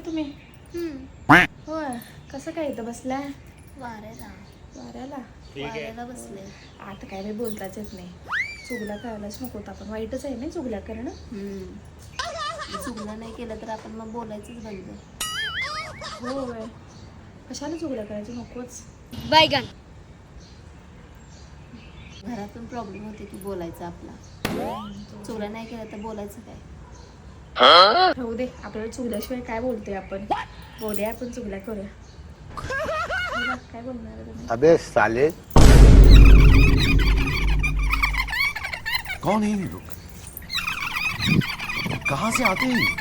तुम्ही? होय. कसं काय इथं बसलाय? वाऱ्याला वाऱ्याला बसले. आता काय बाई बोलताच येत नाही. चुगला करायलाच नको होता. आपण वाईटच आहे ना चुगला करणं. चुगला नाही केलं तर आपण मग बोलायचंच बंद. होय. कशाला चुगला करायचं नकोच. बैगन. घरातून प्रॉब्लेम होते की बोलायचं आपला. चुगला नाही केलं तर बोलायचं काय. राहू दे, आपल्याला चुगल्याशिवाय काय बोलतोय आपण. बोलूया आपण चुगल्या करूया. बोला, काय बोलणार आहे तुम्ही? अबे साले कौन है ये लोग? कहाँ से आते हैं?